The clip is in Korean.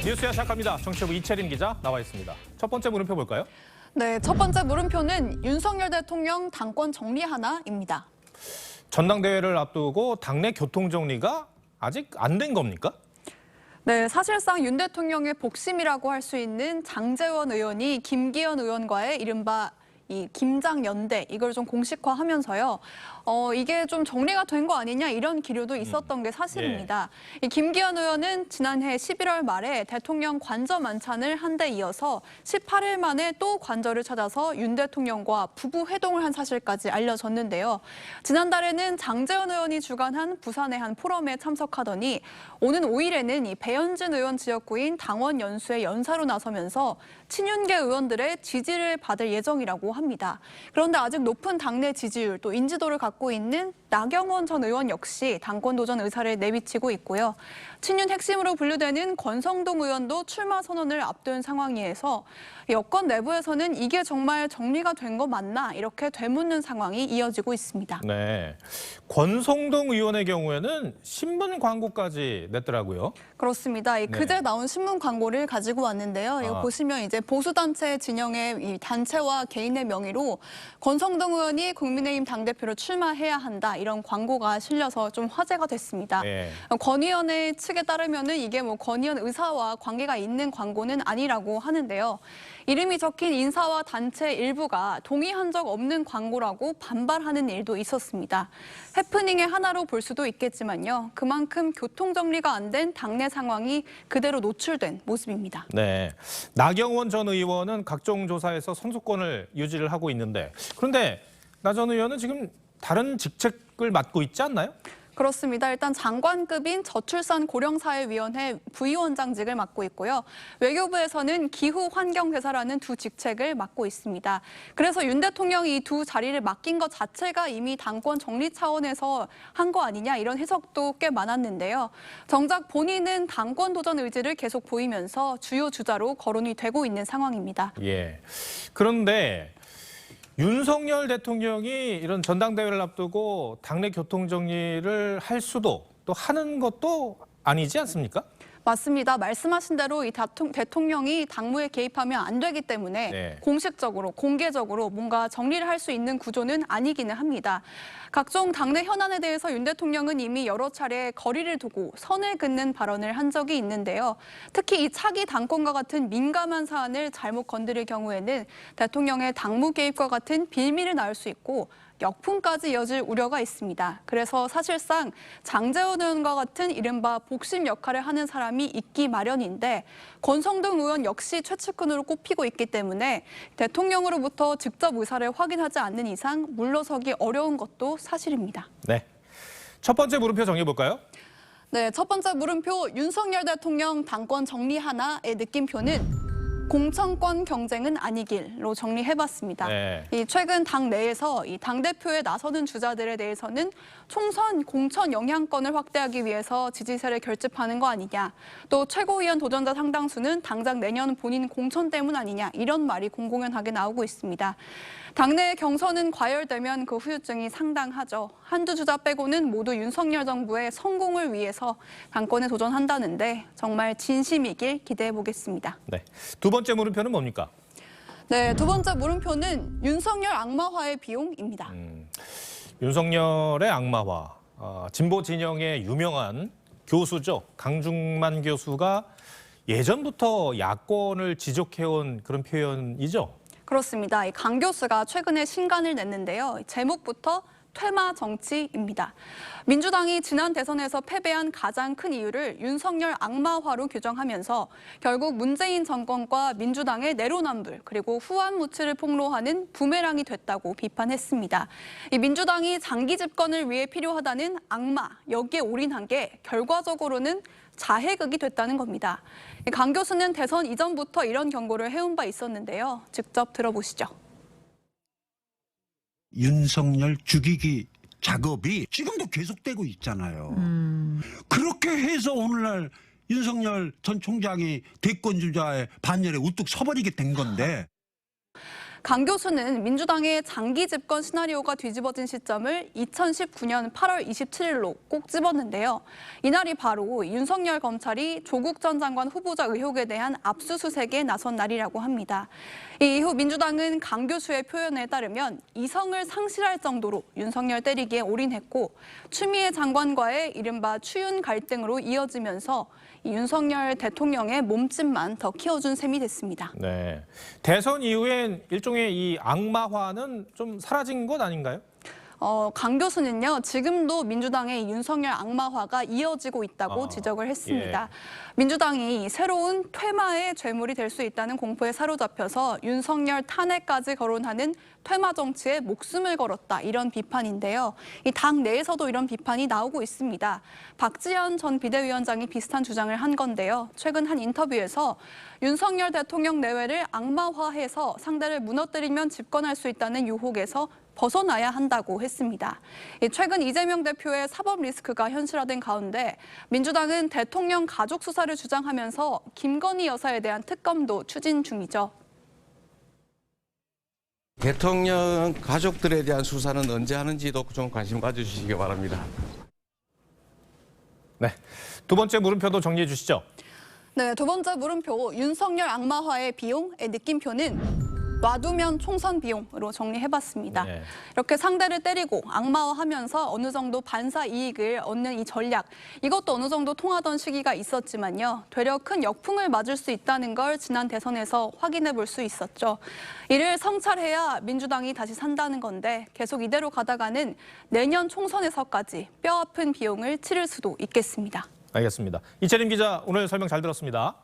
뉴스야 시작합니다. 정치부 이채림 기자 나와 있습니다. 첫 번째 물음표 볼까요? 네, 첫 번째 물음표는 윤석열 대통령 당권 정리하나입니다. 전당대회를 앞두고 당내 교통 정리가 아직 안 된 겁니까? 네, 사실상 윤 대통령의 복심이라고 할 수 있는 장제원 의원이 김기현 의원과의 이른바 이 김장연대 이걸 좀 공식화하면서요. 이게 좀 정리가 된 거 아니냐 이런 기류도 있었던 게 사실입니다. 이 김기현 의원은 지난해 11월 말에 대통령 관저 만찬을 한 데 이어서 18일 만에 또 관저를 찾아서 윤 대통령과 부부 회동을 한 사실까지 알려졌는데요. 지난달에는 장제원 의원이 주관한 부산의 한 포럼에 참석하더니 오는 5일에는 이 배현진 의원 지역구인 당원 연수에 연사로 나서면서 친윤계 의원들의 지지를 받을 예정이라고 합니다. 그런데 아직 높은 당내 지지율 또 인지도를 갖고 있는 나경원 전 의원 역시 당권 도전 의사를 내비치고 있고요. 친윤 핵심으로 분류되는 권성동 의원도 출마 선언을 앞둔 상황이어서 여권 내부에서는 이게 정말 정리가 된 거 맞나 이렇게 되묻는 상황이 이어지고 있습니다. 네, 권성동 의원의 경우에는 신문 광고까지 냈더라고요. 그렇습니다. 그제 나온 신문 광고를 가지고 왔는데요. 이거 보시면 이제 보수단체 진영의 이 단체와 개인의 명의로 권성동 의원이 국민의힘 당대표로 출마해야 한다 이런 광고가 실려서 좀 화제가 됐습니다. 권 의원의 측에 따르면은 이게 뭐 권 의원 의사와 관계가 있는 광고는 아니라고 하는데요. 이름이 적힌 인사와 단체 일부가 동의한 적 없는 광고라고 반발하는 일도 있었습니다. 해프닝의 하나로 볼 수도 있겠지만요. 그만큼 교통 정리가 안 된 당내 상황이 그대로 노출된 모습입니다. 네, 나경원 전 의원은 각종 조사에서 선수권을 유지를 하고 있는데 그런데 나 전 의원은 지금 다른 직책을 맡고 있지 않나요? 그렇습니다. 일단 장관급인 저출산 고령사회위원회 부위원장직을 맡고 있고요. 외교부에서는 기후환경대사라는 두 직책을 맡고 있습니다. 그래서 윤 대통령이 이 두 자리를 맡긴 것 자체가 이미 당권 정리 차원에서 한 거 아니냐 이런 해석도 꽤 많았는데요. 정작 본인은 당권 도전 의지를 계속 보이면서 주요 주자로 거론이 되고 있는 상황입니다. 그런데 윤석열 대통령이 이런 전당대회를 앞두고 당내 교통 정리를 할 수도 또 하는 것도 아니지 않습니까? 맞습니다. 말씀하신 대로 이 대통령이 당무에 개입하면 안 되기 때문에 공식적으로, 공개적으로 뭔가 정리를 할 수 있는 구조는 아니기는 합니다. 각종 당내 현안에 대해서 윤 대통령은 이미 여러 차례 거리를 두고 선을 긋는 발언을 한 적이 있는데요. 특히 이 차기 당권과 같은 민감한 사안을 잘못 건드릴 경우에는 대통령의 당무 개입과 같은 빌미를 낳을 수 있고 역풍까지 이어질 우려가 있습니다. 그래서 사실상 장제원 의원과 같은 이른바 복심 역할을 하는 사람이 있기 마련인데 권성동 의원 역시 최측근으로 꼽히고 있기 때문에 대통령으로부터 직접 의사를 확인하지 않는 이상 물러서기 어려운 것도 사실입니다. 네, 첫 번째 물음표 정해볼까요? 네, 첫 번째 물음표 윤석열 대통령 당권 정리하나의 느낌표는 공천권 경쟁은 아니길로 정리해봤습니다. 이 최근 당 내에서 이 당대표에 나서는 주자들에 대해서는 총선 공천 영향권을 확대하기 위해서 지지세를 결집하는 거 아니냐. 또 최고위원 도전자 상당수는 당장 내년 본인 공천 때문 아니냐. 이런 말이 공공연하게 나오고 있습니다. 당내 경선은 과열되면 그 후유증이 상당하죠. 한두 주자 빼고는 모두 윤석열 정부의 성공을 위해서 당권에 도전한다는데 정말 진심이길 기대해 보겠습니다. 네, 두 번째 물음표는 뭡니까? 네, 두 번째 물음표는 윤석열 악마화의 비용입니다. 윤석열의 악마화, 진보 진영의 유명한 교수죠. 강중만 교수가 예전부터 야권을 지적해온 그런 표현이죠. 그렇습니다. 이 강 교수가 최근에 신간을 냈는데요. 제목부터 퇴마 정치입니다. 민주당이 지난 대선에서 패배한 가장 큰 이유를 윤석열 악마화로 규정하면서 결국 문재인 정권과 민주당의 내로남불 그리고 후한무치를 폭로하는 부메랑이 됐다고 비판했습니다. 이 민주당이 장기 집권을 위해 필요하다는 악마, 여기에 올인한 게 결과적으로는 자해극이 됐다는 겁니다. 강 교수는 대선 이전부터 이런 경고를 해온 바 있었는데요. 직접 들어보시죠. 윤석열 죽이기 작업이 지금도 계속되고 있잖아요. 그렇게 해서 오늘날 윤석열 전 총장이 대권 주자의 반열에 우뚝 서버리게 된 건데 강 교수는 민주당의 장기 집권 시나리오가 뒤집어진 시점을 2019년 8월 27일로 꼭 집었는데요. 이날이 바로 윤석열 검찰이 조국 전 장관 후보자 의혹에 대한 압수수색에 나선 날이라고 합니다. 이후 민주당은 강 교수의 표현에 따르면 이성을 상실할 정도로 윤석열 때리기에 올인했고 추미애 장관과의 이른바 추윤 갈등으로 이어지면서 윤석열 대통령의 몸집만 더 키워준 셈이 됐습니다. 네. 대선 이후엔 일종의 이 악마화는 좀 사라진 것 아닌가요? 강 교수는요, 지금도 민주당의 윤석열 악마화가 이어지고 있다고 지적을 했습니다. 민주당이 새로운 퇴마의 죄물이 될 수 있다는 공포에 사로잡혀서 윤석열 탄핵까지 거론하는 퇴마 정치에 목숨을 걸었다, 이런 비판인데요. 이 당 내에서도 이런 비판이 나오고 있습니다. 박지원 전 비대위원장이 비슷한 주장을 한 건데요. 최근 한 인터뷰에서 윤석열 대통령 내외를 악마화해서 상대를 무너뜨리면 집권할 수 있다는 유혹에서 벗어나야 한다고 했습니다. 최근 이재명 대표의 사법 리스크가 현실화된 가운데 민주당은 대통령 가족 수사를 주장하면서 김건희 여사에 대한 특검도 추진 중이죠. 대통령 가족들에 대한 수사는 언제 하는지도 좀 관심 가져주시기 바랍니다. 네. 두 번째 물음표도 정리해 주시죠. 네, 두 번째 물음표, 윤석열 악마화의 비용의 느낌표는 놔두면 총선 비용으로 정리해봤습니다. 네. 이렇게 상대를 때리고 악마화하면서 어느 정도 반사 이익을 얻는 이 전략, 이것도 어느 정도 통하던 시기가 있었지만요. 되려 큰 역풍을 맞을 수 있다는 걸 지난 대선에서 확인해 볼 수 있었죠. 이를 성찰해야 민주당이 다시 산다는 건데 계속 이대로 가다가는 내년 총선에서까지 뼈아픈 비용을 치를 수도 있겠습니다. 알겠습니다. 이채림 기자, 오늘 설명 잘 들었습니다.